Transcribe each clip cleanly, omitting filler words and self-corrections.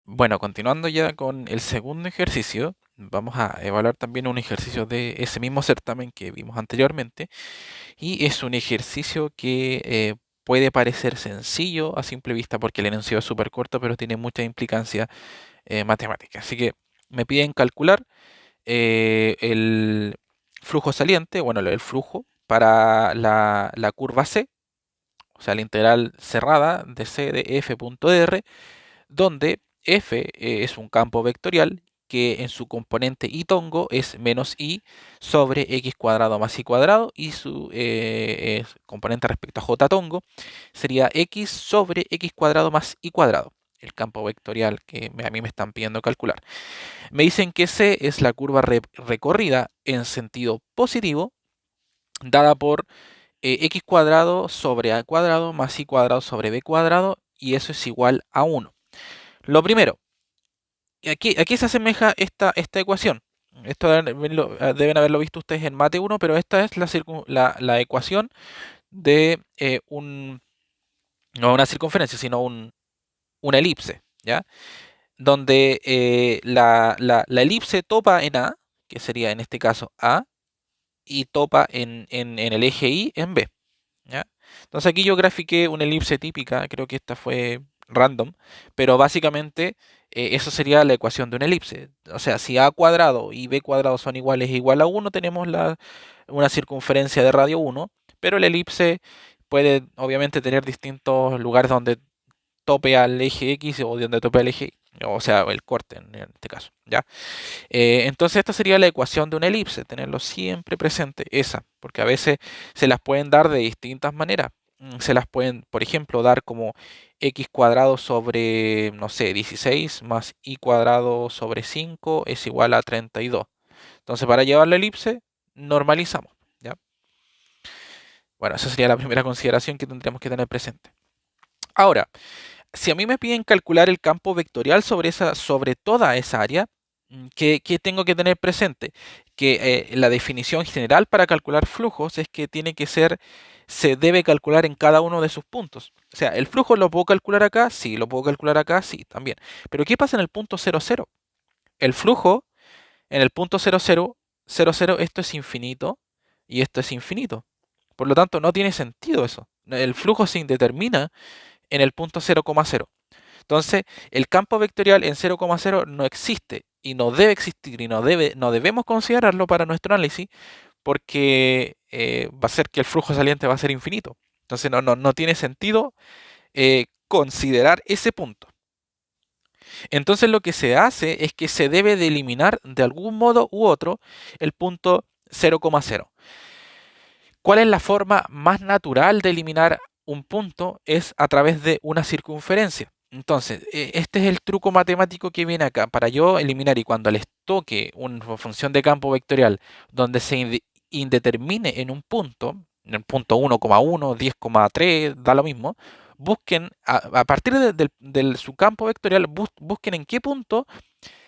Bueno, continuando ya con el segundo ejercicio, vamos a evaluar también un ejercicio de ese mismo certamen que vimos anteriormente. Y es un ejercicio que puede parecer sencillo a simple vista porque el enunciado es súper corto, pero tiene mucha implicancia matemática. Así que me piden calcular el flujo saliente, bueno, el flujo para la curva C, o sea, la integral cerrada de C de f punto r, donde f es un campo vectorial que en su componente y tongo es menos i sobre x cuadrado más y cuadrado, y su componente respecto a j tongo sería x sobre x cuadrado más y cuadrado, el campo vectorial que a mí me están pidiendo calcular. Me dicen que c es la curva recorrida en sentido positivo, dada por x cuadrado sobre a cuadrado más y cuadrado sobre b cuadrado, y eso es igual a 1. Lo primero, aquí se asemeja esta ecuación. Esto deben haberlo visto ustedes en Mate 1, pero esta es la ecuación de no una circunferencia, sino una elipse, ¿ya? Donde la elipse topa en A, que sería en este caso A, y topa en el eje Y en B, ¿ya? Entonces aquí yo grafiqué una elipse típica, creo que esta fue random, pero básicamente eso sería la ecuación de una elipse. O sea, si a cuadrado y b cuadrado son iguales e igual a 1, tenemos una circunferencia de radio 1, pero la elipse puede obviamente tener distintos lugares donde tope al eje X o donde tope al eje Y, o sea, el corte en este caso, ¿ya? Entonces esta sería la ecuación de una elipse, tenerlo siempre presente, esa, porque a veces se las pueden dar de distintas maneras. Se las pueden, por ejemplo, dar como x cuadrado sobre, no sé, 16 más y cuadrado sobre 5 es igual a 32. Entonces para llevar la elipse, normalizamos, ¿ya? Bueno, esa sería la primera consideración que tendríamos que tener presente. Ahora, si a mí me piden calcular el campo vectorial sobre toda esa área, ¿qué tengo que tener presente? Que la definición general para calcular flujos es que se debe calcular en cada uno de sus puntos. O sea, el flujo lo puedo calcular acá, sí, lo puedo calcular acá, sí, también. Pero ¿qué pasa en el punto 00? El flujo en el punto 00, esto es infinito y esto es infinito. Por lo tanto, no tiene sentido eso. El flujo se indetermina en el punto 0,0. Entonces, el campo vectorial en 0,0 no existe y no debe existir y no debemos considerarlo para nuestro análisis porque va a ser que el flujo saliente va a ser infinito. Entonces, no tiene sentido considerar ese punto. Entonces, lo que se hace es que se debe de eliminar de algún modo u otro el punto 0,0. ¿Cuál es la forma más natural de eliminar un punto? Es a través de una circunferencia. Entonces, este es el truco matemático que viene acá. Para yo eliminar y cuando les toque una función de campo vectorial donde se indetermine en el punto 1,1, 10,3, da lo mismo, busquen, a partir de su campo vectorial, busquen en qué punto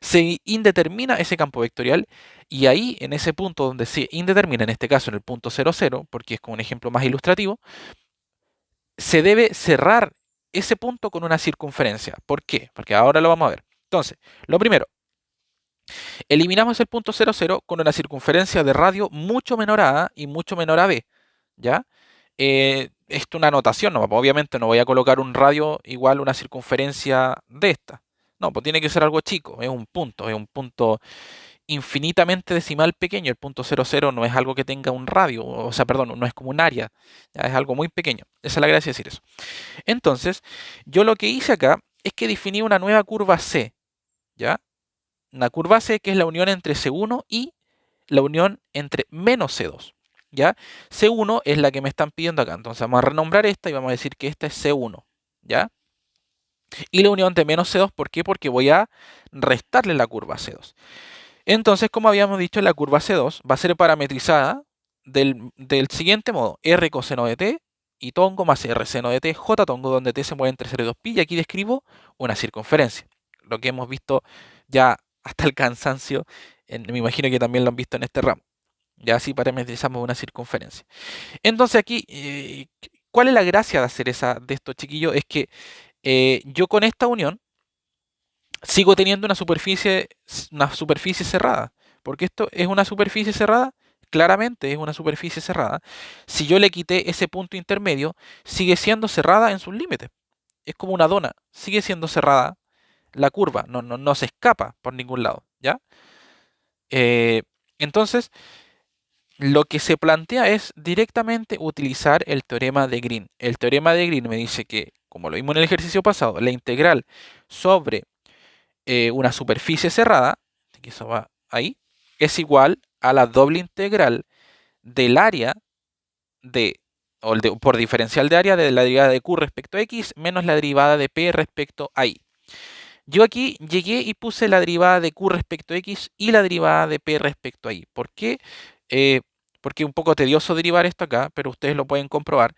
se indetermina ese campo vectorial, y ahí en ese punto donde se indetermina, en este caso en el punto 00, porque es como un ejemplo más ilustrativo, se debe cerrar ese punto con una circunferencia. ¿Por qué? Porque ahora lo vamos a ver. Entonces, lo primero, eliminamos el punto 00 con una circunferencia de radio mucho menor a A y mucho menor a B, ¿ya? Esto es una anotación, ¿no? Obviamente no voy a colocar un radio igual a una circunferencia de esta. No, pues tiene que ser algo chico, es un punto infinitamente decimal pequeño. El punto 00 no es algo que tenga un radio, o sea, perdón, no es como un área, ya es algo muy pequeño. Esa es la gracia de decir eso. Entonces, yo lo que hice acá es que definí una nueva curva C, ¿ya? Una curva C que es la unión entre C1 y la unión entre menos C2, ¿ya? C1 es la que me están pidiendo acá, entonces vamos a renombrar esta y vamos a decir que esta es C1, ¿ya? Y la unión de menos C2, ¿por qué? Porque voy a restarle la curva C2. Entonces, como habíamos dicho, la curva C2 va a ser parametrizada del siguiente modo: R coseno de t y tongo más R seno de t, J tongo, donde t se mueve entre 0 y 2pi, y aquí describo una circunferencia. Lo que hemos visto ya hasta el cansancio, me imagino que también lo han visto en este ramo. Ya así parametrizamos una circunferencia. Entonces aquí, ¿cuál es la gracia de hacer de esto, chiquillos? Es que yo con esta unión sigo teniendo una superficie cerrada. Porque esto es una superficie cerrada, claramente es una superficie cerrada. Si yo le quité ese punto intermedio, sigue siendo cerrada en sus límites. Es como una dona, sigue siendo cerrada la curva, no se escapa por ningún lado, ¿ya? Eh, entonces, lo que se plantea es directamente utilizar el teorema de Green. El teorema de Green me dice que, como lo vimos en el ejercicio pasado, la integral sobre una superficie cerrada, que eso va ahí, es igual a la doble integral del área de, por diferencial de área de la derivada de Q respecto a X menos la derivada de P respecto a Y. Yo aquí llegué y puse la derivada de Q respecto a X y la derivada de P respecto a Y. ¿Por qué? Eh, Porque es un poco tedioso derivar esto acá, pero ustedes lo pueden comprobar.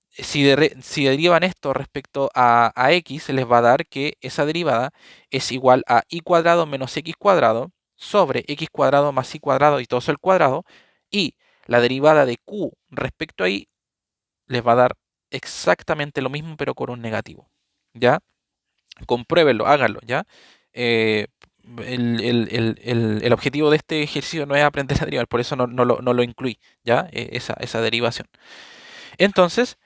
Si derivan esto respecto a X, les va a dar que esa derivada es igual a Y cuadrado menos X cuadrado sobre X cuadrado más Y cuadrado y todo eso al cuadrado. Y la derivada de Q respecto a Y les va a dar exactamente lo mismo, pero con un negativo. ¿Ya? Compruébenlo, háganlo, ¿ya? Eh, el objetivo de este ejercicio no es aprender a derivar, por eso no lo incluí, ¿ya? Esa derivación. Entonces,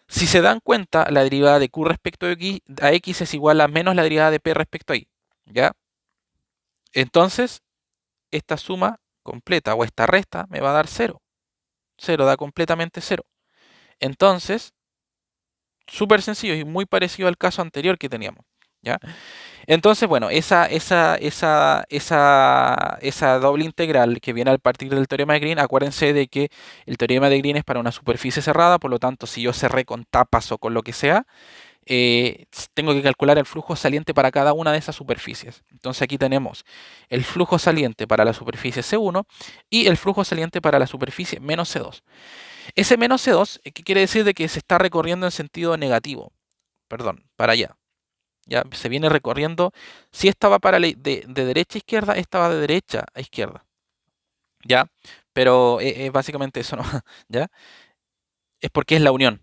si se dan cuenta, la derivada de Q respecto a X es igual a menos la derivada de P respecto a Y, ¿ya? Entonces, esta suma completa o esta resta me va a dar cero. Cero da completamente cero. Entonces, súper sencillo y muy parecido al caso anterior que teníamos, ¿ya? Entonces, bueno, esa doble integral que viene a partir del teorema de Green, acuérdense de que el teorema de Green es para una superficie cerrada, por lo tanto, si yo cerré con tapas o con lo que sea, tengo que calcular el flujo saliente para cada una de esas superficies. Entonces aquí tenemos el flujo saliente para la superficie C1 y el flujo saliente para la superficie menos C2. Ese menos C2, ¿qué quiere decir? De que se está recorriendo en sentido negativo, perdón, para allá. Ya se viene recorriendo. Si estaba de derecha a izquierda, estaba de derecha a izquierda. ¿Ya? Pero básicamente eso no. ¿Ya? Es porque es la unión.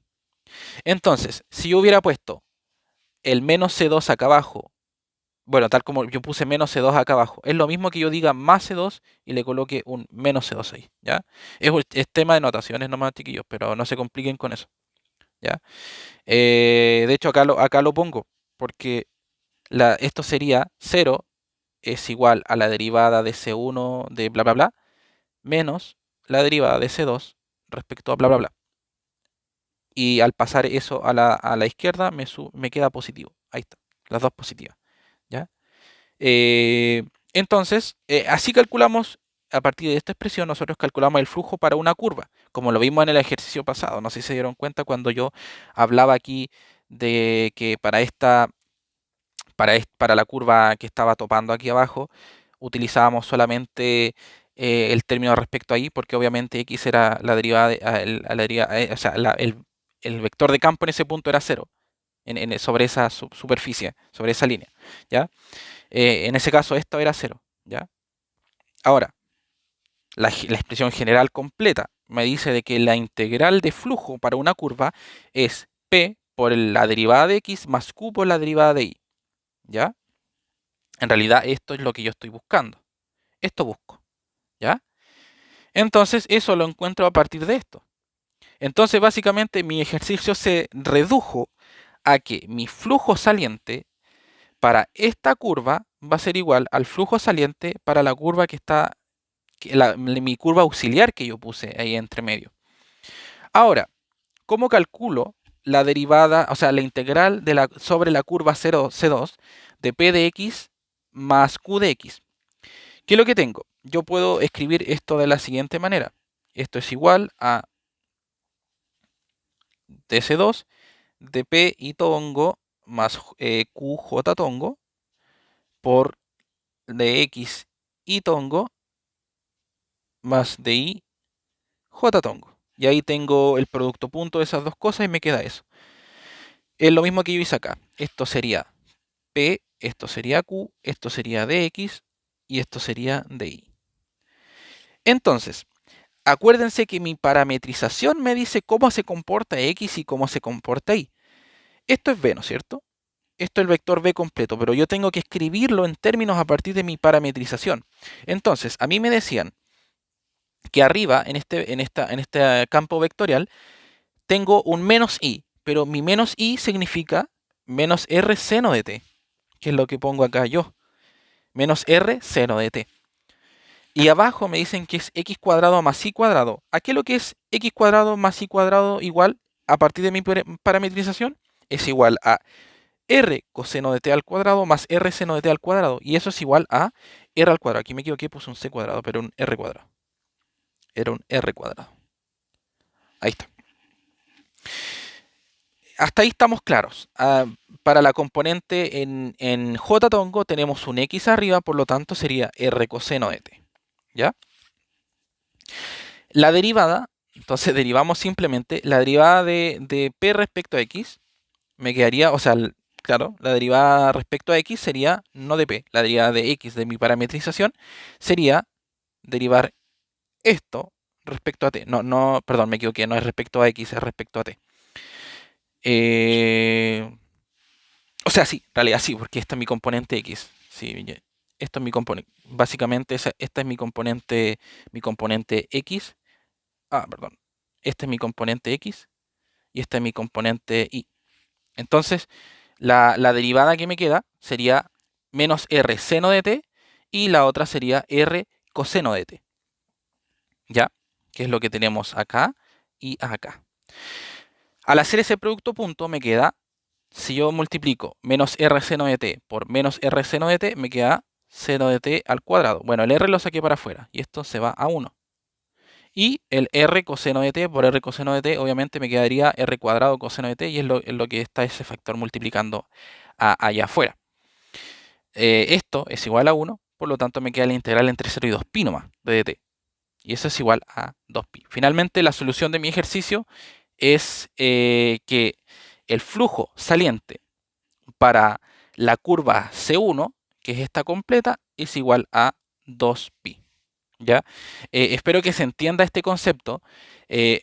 Entonces, si yo hubiera puesto el menos C2 acá abajo, bueno, tal como yo puse menos C2 acá abajo, es lo mismo que yo diga más C2 y le coloque un menos C2 ahí. ¿Ya? Es tema de notaciones nomás, chiquillos, pero no se compliquen con eso. ¿Ya? De hecho, acá lo pongo, porque esto sería 0 es igual a la derivada de C1 de bla bla bla menos la derivada de C2 respecto a bla bla bla. Y al pasar eso a la izquierda me queda positivo. Ahí está, las dos positivas. ¿Ya? Eh, entonces, así calculamos, a partir de esta expresión, nosotros calculamos el flujo para una curva, como lo vimos en el ejercicio pasado. No sé si se dieron cuenta cuando yo hablaba aquí de que para la curva que estaba topando aquí abajo, utilizábamos solamente el término respecto ahí, porque obviamente x era la derivada, o sea, el vector de campo en ese punto era cero, sobre esa superficie, sobre esa línea, ¿ya? En ese caso esto era cero, ¿ya? Ahora, la expresión general completa me dice de que la integral de flujo para una curva es p por la derivada de x más q por la derivada de y, ¿ya? En realidad esto es lo que yo estoy buscando. Esto busco, ¿ya? Entonces eso lo encuentro a partir de esto. Entonces básicamente mi ejercicio se redujo a que mi flujo saliente para esta curva va a ser igual al flujo saliente para la curva que está, mi curva auxiliar que yo puse ahí entre medio. Ahora, ¿cómo calculo la derivada, o sea, la integral sobre la curva 0, C2 de P de X más Q de X? ¿Qué es lo que tengo? Yo puedo escribir esto de la siguiente manera. Esto es igual a TC2 de P y tongo más QJ tongo por de X y tongo más de Y J tongo. Y ahí tengo el producto punto de esas dos cosas y me queda eso. Es lo mismo que yo hice acá. Esto sería P, esto sería Q, esto sería dx y esto sería dy. Entonces, acuérdense que mi parametrización me dice cómo se comporta X y cómo se comporta Y. Esto es B, ¿no es cierto? esto es el vector B completo, pero yo tengo que escribirlo en términos a partir de mi parametrización. Entonces, a mí me decían que arriba, en este campo vectorial, tengo un menos i, pero mi menos i significa menos r seno de t, que es lo que pongo acá yo, menos r seno de t. Y abajo me dicen que es x cuadrado más y cuadrado. ¿A qué es lo que es x cuadrado más y cuadrado igual a partir de mi parametrización? Es igual a r coseno de t al cuadrado más r seno de t al cuadrado. Y eso es igual a r al cuadrado. Aquí me equivoqué, puse un c cuadrado, pero un r cuadrado. Era un r cuadrado. Ahí está. Hasta ahí estamos claros. Para la componente en j tongo tenemos un x arriba, por lo tanto sería r coseno de t. ¿Ya? La derivada, entonces derivamos simplemente la derivada de p respecto a x, me quedaría, o sea, claro, la derivada respecto a x sería no de p, la derivada de x de mi parametrización sería derivar esto respecto a t. No, perdón, me equivoqué, no es respecto a x, es respecto a t. O sea, sí, en realidad sí, porque esta es mi componente x. Sí, esto es mi componente. Básicamente, esta es mi componente x. Perdón. Este es mi componente x y este es mi componente y. Entonces, la derivada que me queda sería menos r seno de t y la otra sería r coseno de t. ¿Ya? Que es lo que tenemos acá y acá. Al hacer ese producto punto me queda, si yo multiplico menos r seno de t por menos r seno de t, me queda seno de t al cuadrado. Bueno, el r lo saqué para afuera y esto se va a 1. Y el r coseno de t por r coseno de t, obviamente me quedaría r cuadrado coseno de t y es lo que está ese factor multiplicando allá afuera. Esto es igual a 1, por lo tanto me queda la integral entre 0 y 2pi nomás de dt. Y eso es igual a 2pi. Finalmente, la solución de mi ejercicio es que el flujo saliente para la curva C1, que es esta completa, es igual a 2pi. ¿Ya? Espero que se entienda este concepto. Eh,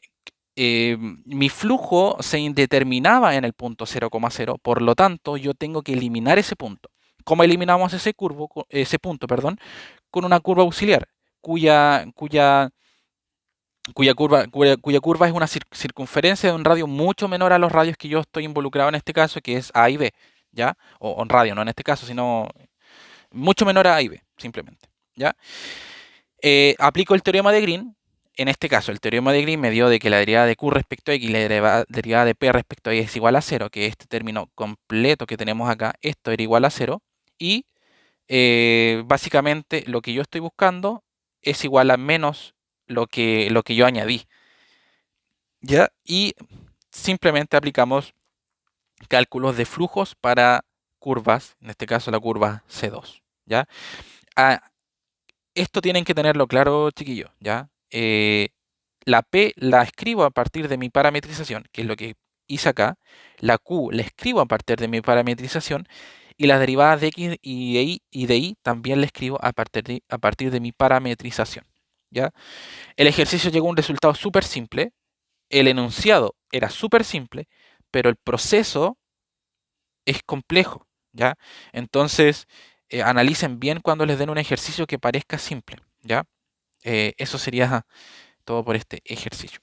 Mi flujo se indeterminaba en el punto 0,0, por lo tanto yo tengo que eliminar ese punto. ¿Cómo eliminamos ese punto, perdón? Con una curva auxiliar, cuya curva es una circunferencia de un radio mucho menor a los radios que yo estoy involucrado en este caso, que es A y B, ¿ya? O en radio, no en este caso, sino mucho menor a A y B, simplemente, ¿ya? Aplico el teorema de Green. En este caso, el teorema de Green me dio de que la derivada de Q respecto a X y la derivada de P respecto a Y es igual a 0, que este término completo que tenemos acá, esto era igual a 0. Y básicamente lo que yo estoy buscando es igual a menos lo que yo añadí. ¿Ya? Y simplemente aplicamos cálculos de flujos para curvas, en este caso la curva C2. ¿Ya? Esto tienen que tenerlo claro, chiquillos, ¿ya? La P la escribo a partir de mi parametrización, que es lo que hice acá. La Q la escribo a partir de mi parametrización. Y las derivadas de X y de Y también la escribo a partir de mi parametrización, ¿ya? El ejercicio llegó a un resultado súper simple. El enunciado era súper simple, pero el proceso es complejo, ¿ya? Entonces, analicen bien cuando les den un ejercicio que parezca simple, ¿ya? Eso sería todo por este ejercicio.